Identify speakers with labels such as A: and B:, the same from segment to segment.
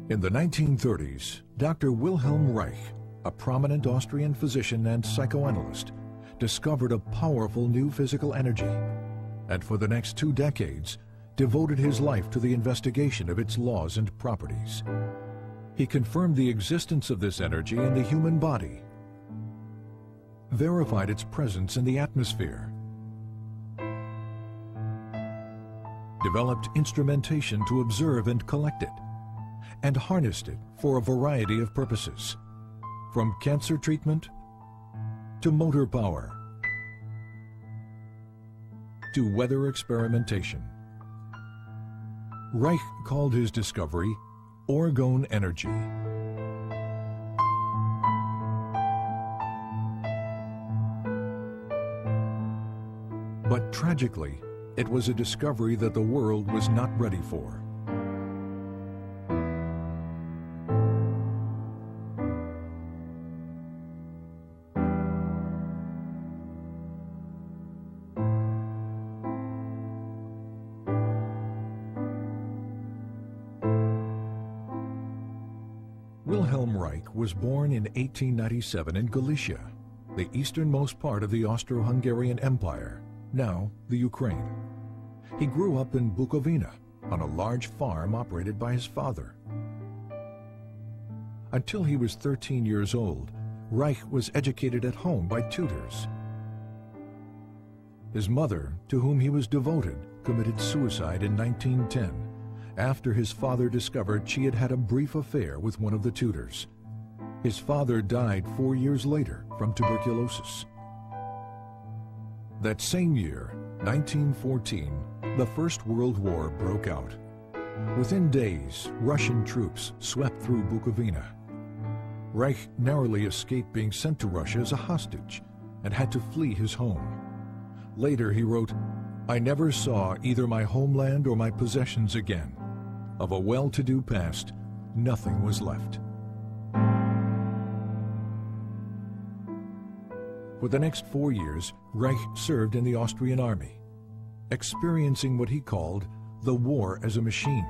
A: In the 1930s, Dr. Wihelm Reich, a prominent Austrian physician and psychoanalyst, discovered a powerful new physical energy, and for the next 2 decades, devoted his life to the investigation of its laws and properties. He confirmed the existence of this energy in the human body, verified its presence in the atmosphere, developed instrumentation to observe and collect it, and harnessed it for a variety of purposes, from cancer treatment to motor power to weather experimentation. Reich called his discovery orgone energy. But tragically, it was a discovery that the world was not ready for. Wihelm Reich was born in 1897 in Galicia, the easternmost part of the Austro-Hungarian Empire, now the Ukraine. He grew up in Bukovina, on a large farm operated by his father. Until he was 13 years old, Reich was educated at home by tutors. His mother, to whom he was devoted, committed suicide in 1910, after his father discovered she had had a brief affair with one of the tutors. His father died 4 years later from tuberculosis. That same year, 1914, the First World War broke out. Within days, Russian troops swept through Bukovina. Reich narrowly escaped being sent to Russia as a hostage and had to flee his home. Later he wrote, "I never saw either my homeland or my possessions again. Of a well-to-do past, nothing was left." For the next 4 years, Reich served in the Austrian army, experiencing what he called the war as a machine.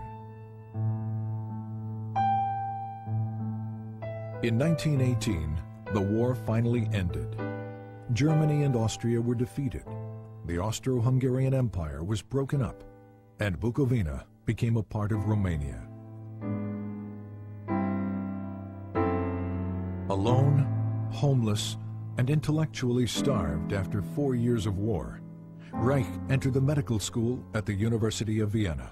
A: In 1918, the war finally ended. Germany and Austria were defeated. The Austro-Hungarian Empire was broken up, and Bukovina became a part of Romania. Alone, homeless, and intellectually starved after 4 years of war, Reich entered the medical school at the University of Vienna.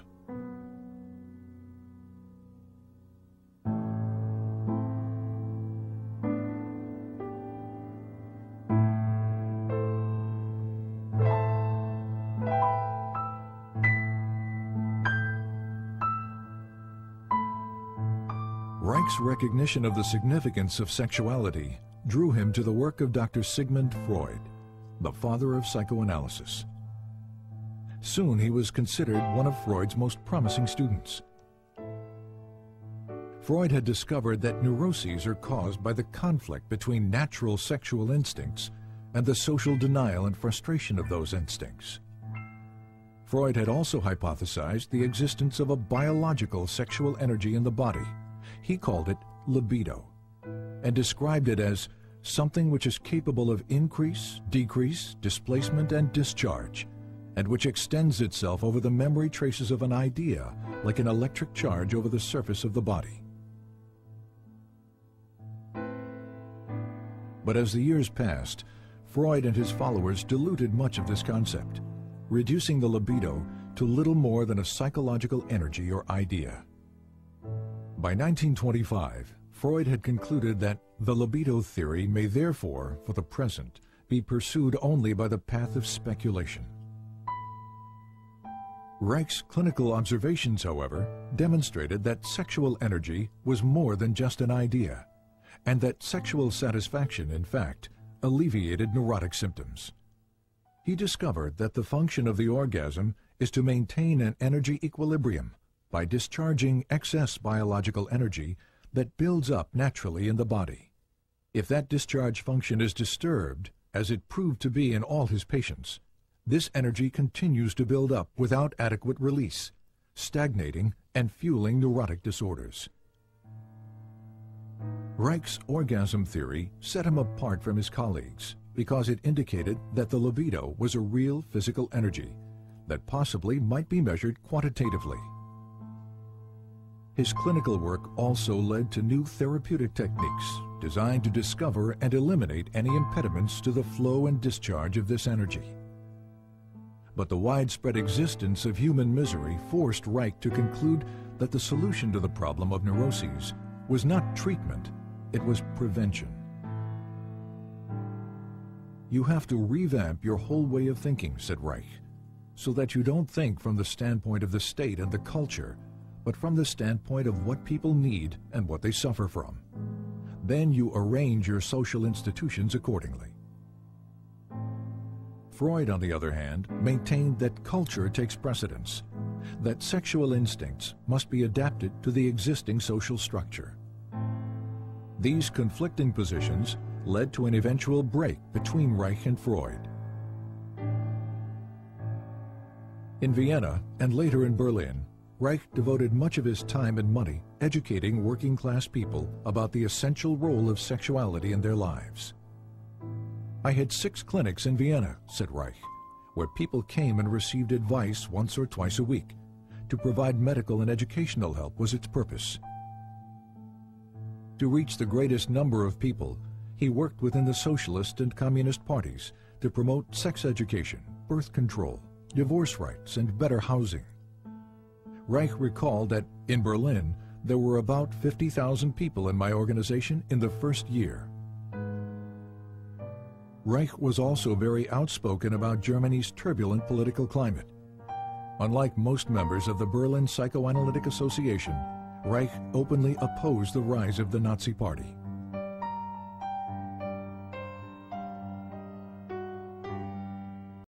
A: Reich's recognition of the significance of sexuality drew him to the work of Dr. Sigmund Freud, the father of psychoanalysis. Soon he was considered one of Freud's most promising students. Freud had discovered that neuroses are caused by the conflict between natural sexual instincts and the social denial and frustration of those instincts. Freud had also hypothesized the existence of a biological sexual energy in the body. He called it libido, and described it as something which is capable of increase, decrease, displacement, and discharge, and which extends itself over the memory traces of an idea like an electric charge over the surface of the body. But as the years passed, Freud and his followers diluted much of this concept, reducing the libido to little more than a psychological energy or idea. By 1925, Freud had concluded that the libido theory may therefore, for the present, be pursued only by the path of speculation. Reich's clinical observations, however, demonstrated that sexual energy was more than just an idea, and that sexual satisfaction, in fact, alleviated neurotic symptoms. He discovered that the function of the orgasm is to maintain an energy equilibrium by discharging excess biological energy that builds up naturally in the body. If that discharge function is disturbed, as it proved to be in all his patients, this energy continues to build up without adequate release, stagnating and fueling neurotic disorders. Reich's orgasm theory set him apart from his colleagues because it indicated that the libido was a real physical energy that possibly might be measured quantitatively. His clinical work also led to new therapeutic techniques designed to discover and eliminate any impediments to the flow and discharge of this energy. But the widespread existence of human misery forced Reich to conclude that the solution to the problem of neuroses was not treatment, it was prevention. You have to revamp your whole way of thinking, said Reich, so that you don't think from the standpoint of the state and the culture, but from the standpoint of what people need and what they suffer from. Then you arrange your social institutions accordingly. Freud, on the other hand, maintained that culture takes precedence, that sexual instincts must be adapted to the existing social structure. These conflicting positions led to an eventual break between Reich and Freud. In Vienna and later in Berlin, Reich devoted much of his time and money educating working-class people about the essential role of sexuality in their lives. I had 6 clinics in Vienna, said Reich, where people came and received advice once or twice a week. To provide medical and educational help was its purpose. To reach the greatest number of people, he worked within the socialist and communist parties to promote sex education, birth control, divorce rights, and better housing. Reich recalled that in Berlin, there were about 50,000 people in my organization in the first year. Reich was also very outspoken about Germany's turbulent political climate. Unlike most members of the Berlin Psychoanalytic Association, Reich openly opposed the rise of the Nazi Party.